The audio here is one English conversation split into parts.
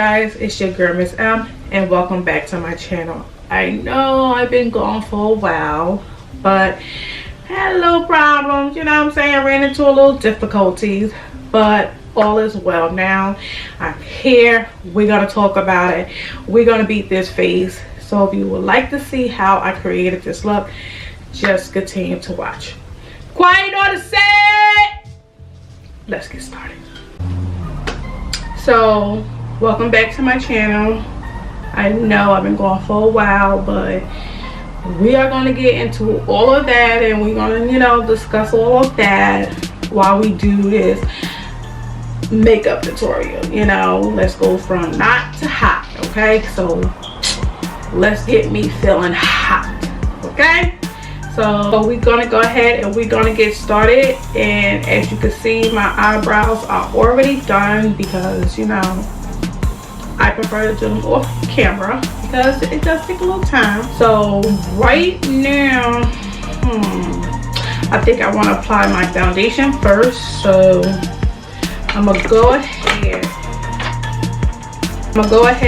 guys, it's your girl Miss M, and welcome back to my channel. I know I've been gone for a while, but had a little problems, you know what I'm saying? I ran into a little difficulties, but all is well now. I'm here. We're gonna talk about it. We're gonna beat this face. So if you would like to see how I created this look, just continue to watch. Quiet on the set. Let's get started. So welcome back to my channel. I know I've been gone for a while, but we are going to get into all of that, and we're going to, you know, discuss all of that while we do this makeup tutorial. You know, let's go from not to hot. Okay, so let's get me feeling hot. Okay, so we're gonna go ahead and we're gonna get started. And as you can see, my eyebrows are already done because, you know, I prefer to do them off camera because it does take a little time. So right now, I think I want to apply my foundation first. So I'm gonna go ahead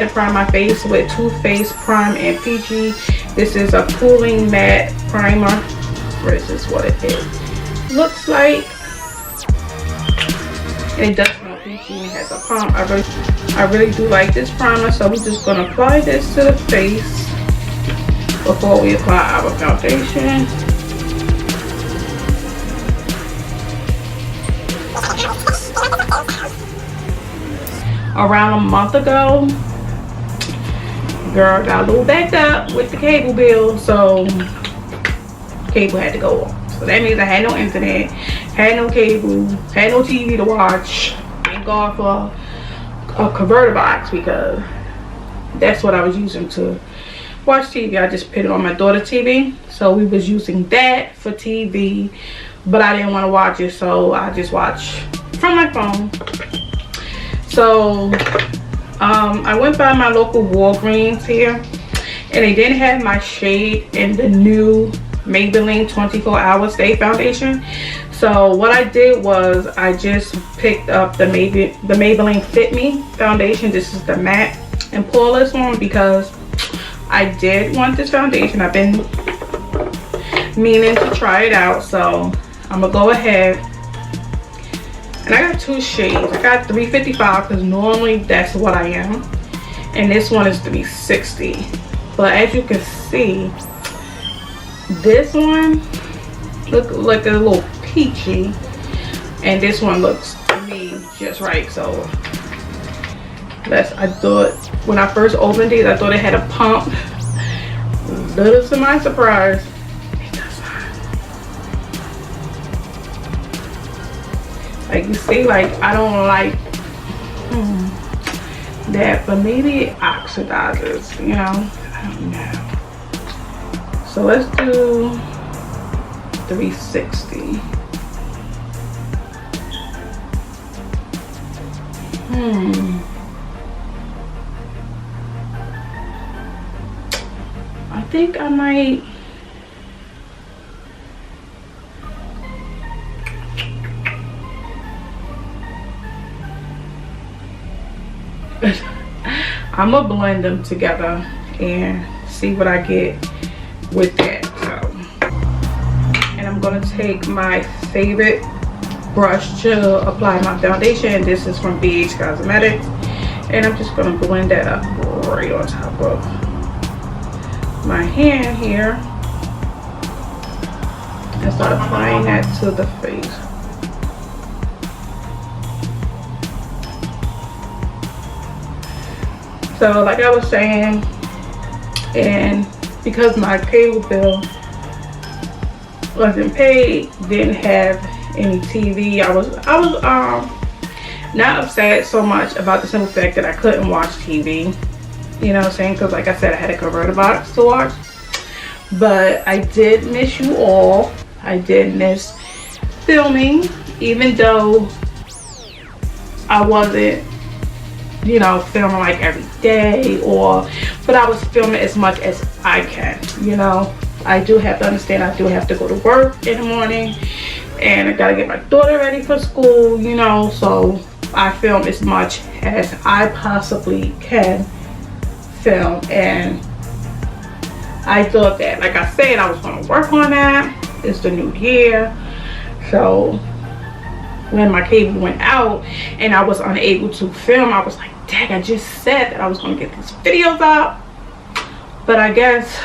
and prime my face with Too Faced Prime and Peachy. This is a cooling matte primer. This is what it is. Looks like, and it does smell peachy and has a pump. I really do like this primer, so we're just gonna apply this to the face before we apply our foundation. Around a month ago, girl got a little backed up with the cable bill, so cable had to go off. So that means I had no internet, had no cable, had no TV to watch. Thank God for a converter box because that's what I was using to watch TV. I just put it on my daughter's TV, so we was using that for TV, but I didn't want to watch it, so I just watch from my phone. So I went by my local Walgreens here, and they didn't have my shade in the new Maybelline 24-Hour Stay Foundation. So what I did was I just picked up the Maybelline Fit Me foundation. This is the matte and poreless one because I did want this foundation. I've been meaning to try it out, so I'm gonna go ahead. And I got two shades. I got 355 because normally that's what I am, and this one is 360. But as you can see, this one look like a little peachy, and this one looks to me just right. So I thought when I first opened these, I thought it had a pump. Little to my surprise, it does not. Like you see, like I don't like that, but maybe it oxidizes, you know, I don't know. So let's do 360. I think I might I'm gonna blend them together and see what I get with that. So, and I'm gonna take my favorite brush to apply my foundation. This is from BH Cosmetics, and I'm just gonna blend that up right on top of my hand here and start applying that to the face. So like I was saying, and because my cable bill wasn't paid, didn't have any TV, I was not upset so much about the simple fact that I couldn't watch TV, you know what I'm saying, because like I said, I had a converter box to watch. But I did miss you all. I did miss filming, even though I wasn't, you know, filming like every day, but I was filming as much as I can. You know, I do have to understand I do have to go to work in the morning, and I gotta get my daughter ready for school, you know, so I film as much as I possibly can film. And I thought that, like I said, I was going to work on that. It's the new year. So when my cable went out and I was unable to film, I was like, dang, I just said that I was going to get these videos up. But I guess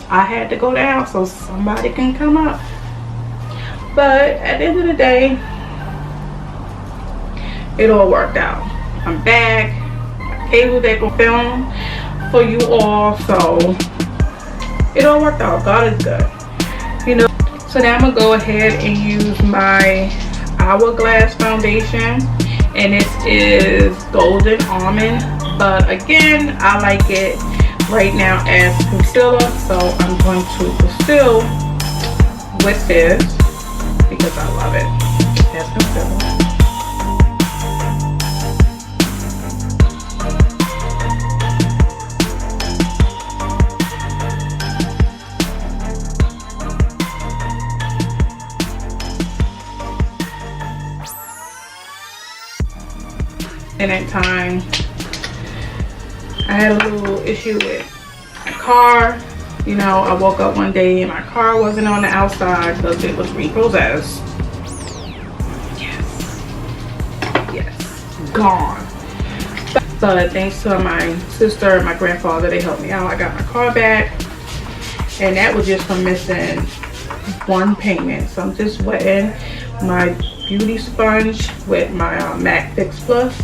I had to go down so somebody can come up. But at the end of the day, it all worked out. I'm back. My cable back on film for you all. So it all worked out. God is good. You know. So now I'm going to go ahead and use my Hourglass foundation. And this is Golden Almond. But again, I like it right now as concealer. So I'm going to conceal with this because I love it as concealer. And that time I had a little issue with my car. You know, I woke up one day and my car wasn't on the outside because it was repossessed. Yes, gone. But thanks to my sister and my grandfather, they helped me out. I got my car back, and that was just from missing one payment. So I'm just wetting my beauty sponge with my MAC Fix Plus,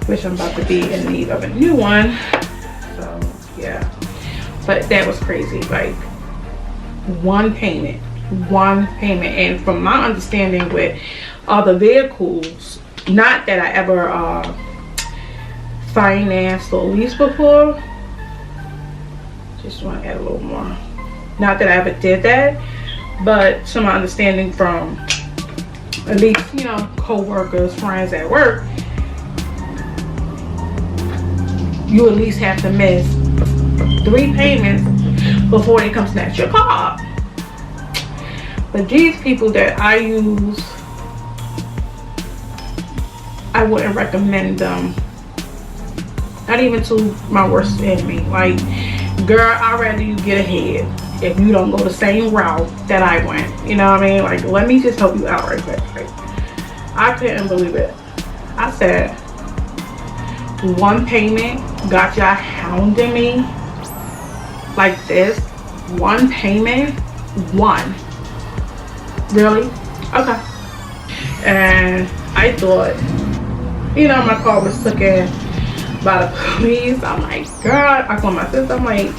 which I'm about to be in need of a new one. So yeah, but that was crazy. Like one payment. And from my understanding with other vehicles, not that I ever financed or leased before, just want to add a little more, not that I ever did that, but to my understanding from at least, you know, co-workers, friends at work, you at least have to miss 3 payments before they come snatch your car up. But these people that I use, I wouldn't recommend them, not even to my worst enemy. Like, girl, I'd rather you get ahead if you don't go the same route that I went. You know what I mean? Like, let me just help you out right quick. Like, I couldn't believe it. I said, one payment got y'all hounding me like this. One payment? One. Really? Okay. And I thought, you know, my car was taken by the police. I'm like, girl, I called my sister. I'm like,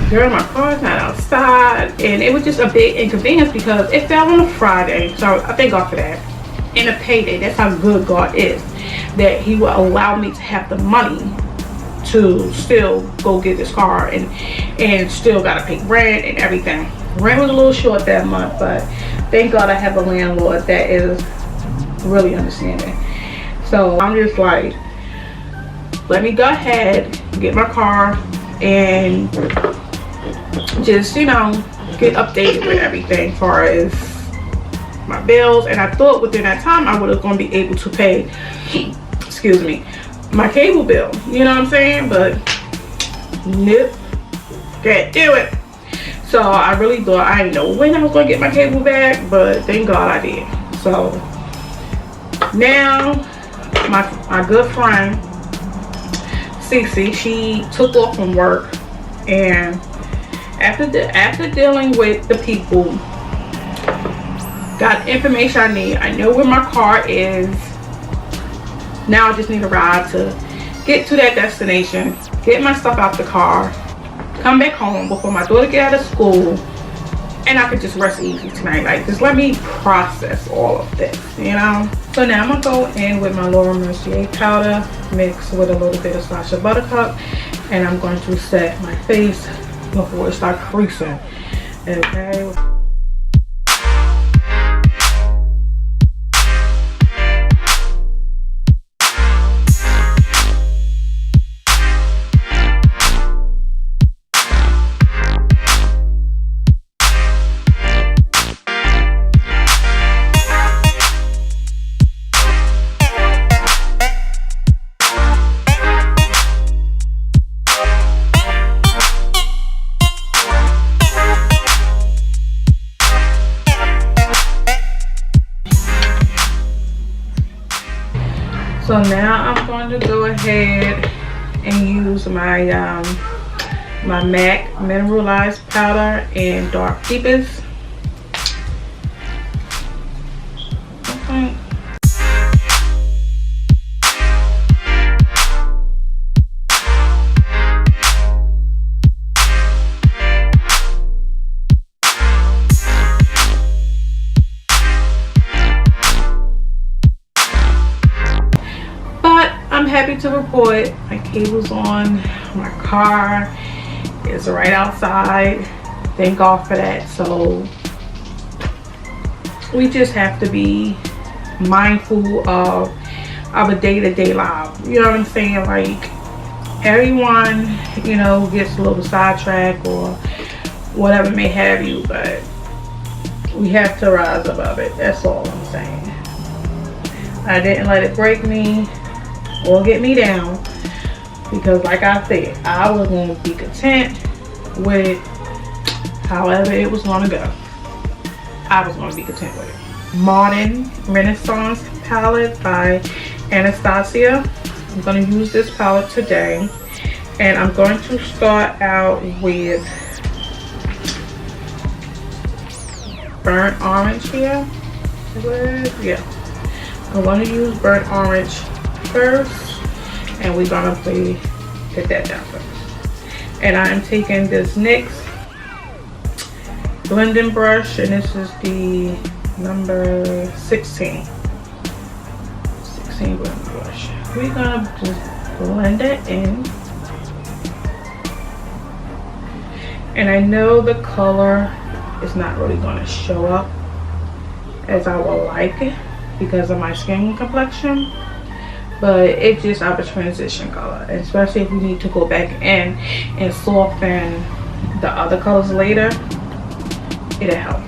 girl, my car's not outside. And it was just a big inconvenience because it fell on a Friday. So I thank God for that. And a payday. That's how good God is, that he will allow me to have the money to still go get this car and still gotta pay rent and everything. Rent was a little short that month, but thank God I have a landlord that is really understanding. So I'm just like, let me go ahead, get my car, and just, you know, get updated with everything as far as my bills. And I thought within that time I was going to be able to pay, excuse me, my cable bill. You know what I'm saying? But nope, can't do it. So I really thought, I didn't know when I was going to get my cable back, but thank God I did. So now my good friend Cece, she took off from work, and after dealing with the people, got the information I need. I know where my car is. Now I just need a ride to get to that destination, get my stuff out the car, come back home before my daughter get out of school, and I could just rest easy tonight. Like, just let me process all of this, you know? So now I'm gonna go in with my Laura Mercier powder mixed with a little bit of Sasha Buttercup, and I'm going to set my face before it starts creasing. Okay. So now I'm going to go ahead and use my my MAC mineralized powder in dark deepest. Okay. I'm happy to report my cable's on. My car is right outside. Thank God for that. So we just have to be mindful of our day-to-day life. You know what I'm saying? Like, everyone, you know, gets a little sidetracked or whatever may have you, but we have to rise above it. That's all I'm saying. I didn't let it break me or get me down, because like I said, I was going to be content with however it was going to go. I was going to be content with it. Modern Renaissance palette by Anastasia. I'm going to use this palette today, and I'm going to start out with burnt orange here. Yeah, I'm going to use burnt orange first, and we're gonna get that down first. And I'm taking this NYX blending brush, and this is the number 16 blending brush. We're gonna just blend it in, and I know the color is not really gonna show up as I would like it because of my skin complexion, but it's just our transition color, especially if we need to go back in and soften the other colors later. It'll help.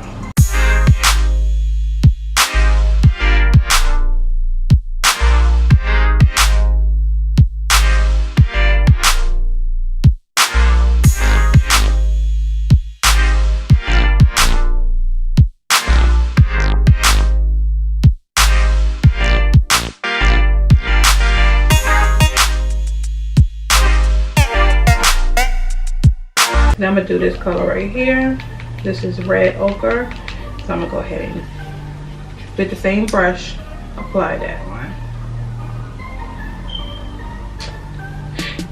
Now I'm gonna do this color right here. This is red ochre. So I'm gonna go ahead and with the same brush apply that one.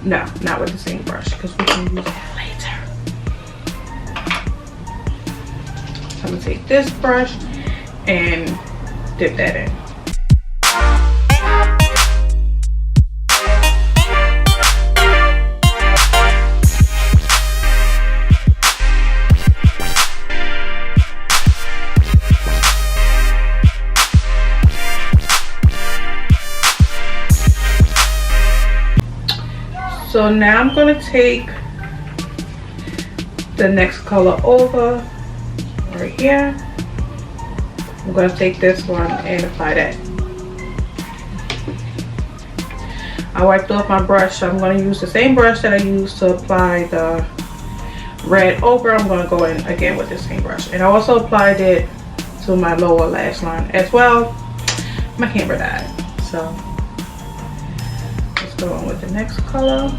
No, not with the same brush, because we can use that later. So I'm gonna take this brush and dip that in. So now I'm going to take the next color over right here. I'm going to take this one and apply that. I wiped off my brush, so I'm going to use the same brush that I used to apply the red ochre. I'm going to go in again with the same brush. And I also applied it to my lower lash line as well. My camera died, so let's go on with the next color.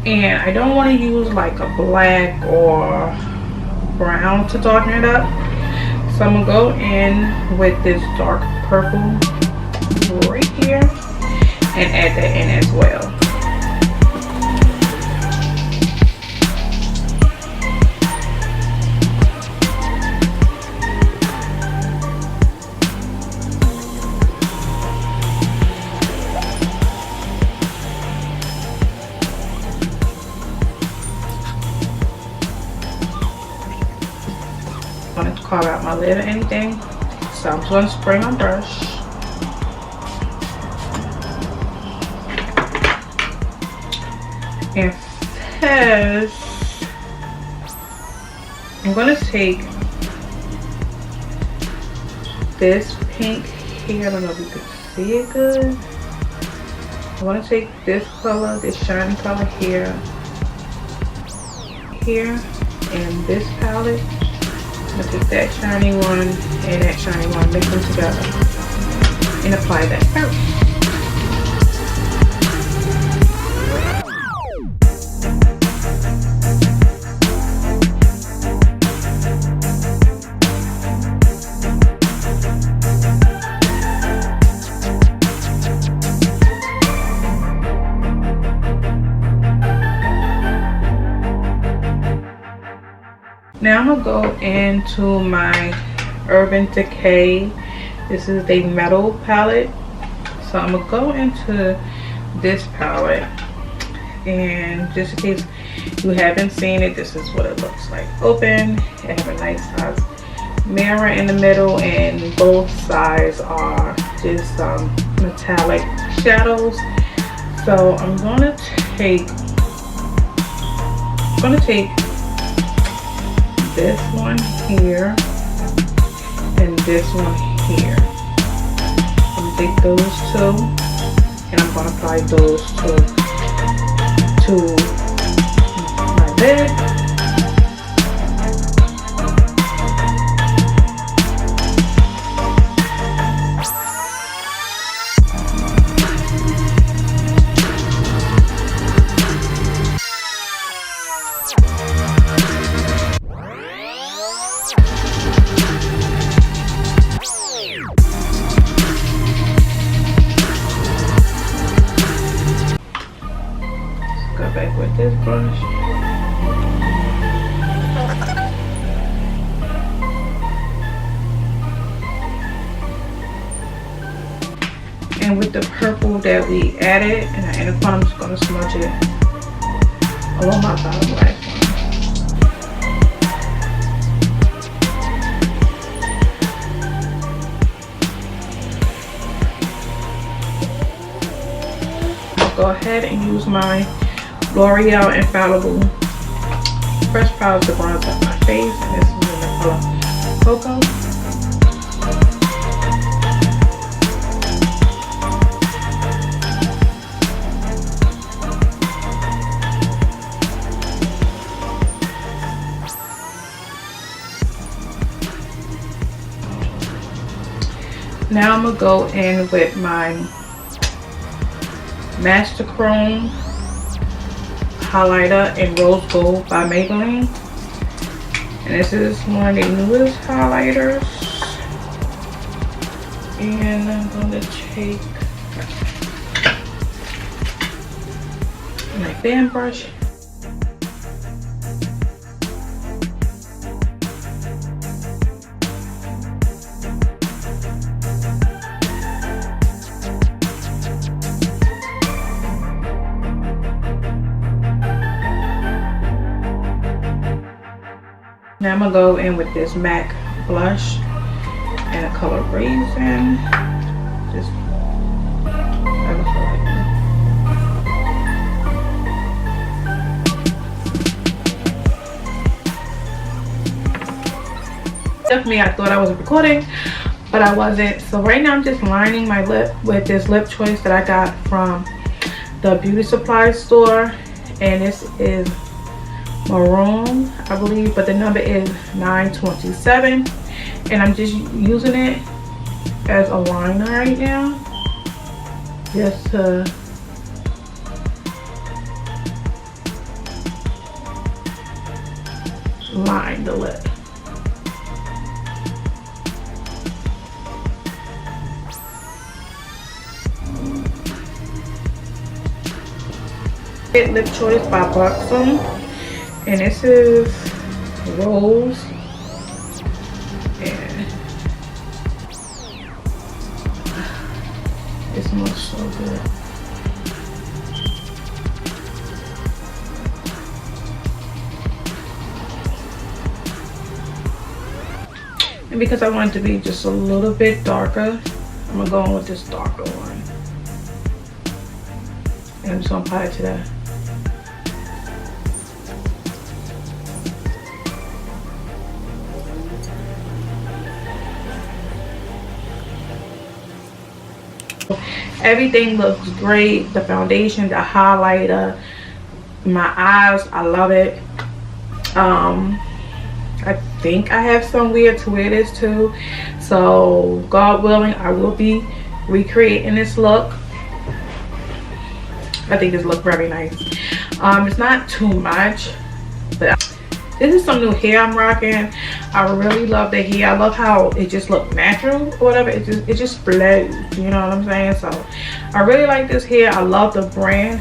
And I don't want to use like a black or brown to darken it up. So I'm going to go in with this dark purple right here and add that in as well. I wanted to carve out my lid or anything, so I'm just going to spray my brush. And first, I'm going to take this pink here. I don't know if you can see it good. I want to take this color, this shiny color here, and this palette. I'm gonna take that shiny one and that shiny one, mix them together, and apply that first. Now I'm gonna go into my Urban Decay. This is the metal palette. So I'm gonna go into this palette, and just in case you haven't seen it, this is what it looks like. Open. It have a nice size mirror in the middle, and both sides are just metallic shadows. So I'm gonna take this one here and this one here. I'm gonna take those two and I'm gonna apply those two to my lid. Back with this brush. And with the purple that we added in our inner corner, I'm just going to smudge it along my bottom lash line. I'll go ahead and use my L'Oreal Infallible Fresh Powder to bronze up my face, and this is in the color Cocoa. Now I'm gonna go in with my Master Chrome highlighter in Rose Gold by Maybelline, and this is one of the newest highlighters. And I'm going to take my fan brush Now I'm gonna go in with this MAC blush and a color Raisin. Just ever so lightly. Definitely, I thought I was recording, but I wasn't. So right now I'm just lining my lip with this lip choice that I got from the beauty supply store, and this is maroon, I believe, but the number is 927, and I'm just using it as a liner right now, just to line the lip. Lip choice by Buxom. And this is Rose, and it smells so good. And because I want it to be just a little bit darker, I'm gonna go in with this darker one. And I'm just gonna apply it to that. Everything looks great. The foundation, the highlighter, my eyes, I love it. I think I have somewhere to wear this too, so God willing, I will be recreating this look. I think this looks very nice. It's not too much, but this is some new hair I'm rocking. I really love the hair. I love how it just looks natural or whatever. It just flows, you know what I'm saying? So I really like this hair. I love the brand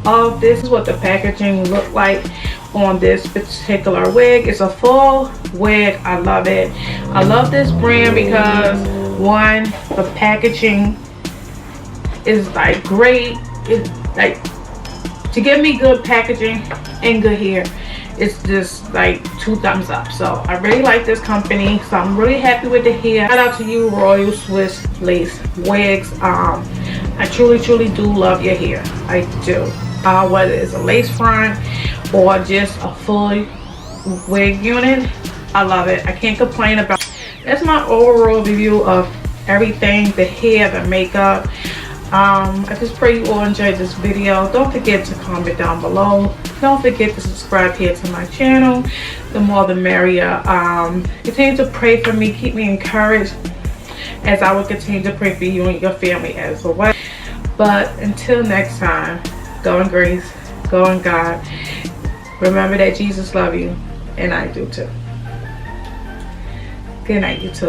of this. This is what the packaging looked like on this particular wig. It's a full wig. I love it. I love this brand because one, the packaging is like great. It's like, to give me good packaging and good hair, it's just like 2 thumbs up. So I really like this company, so I'm really happy with the hair. Shout out to you, Royal Swiss Lace Wigs. I truly do love your hair. I do. Whether it's a lace front or just a full wig unit, I love it. I can't complain about it. That's my overall review of everything, the hair, the makeup. I just pray you all enjoyed this video. Don't forget to comment down below. Don't forget to subscribe here to my channel. The more the merrier. Continue to pray for me. Keep me encouraged as I will continue to pray for you and your family as well. But until next time, go in grace, go in God. Remember that Jesus loves you, and I do too. Good night, you too.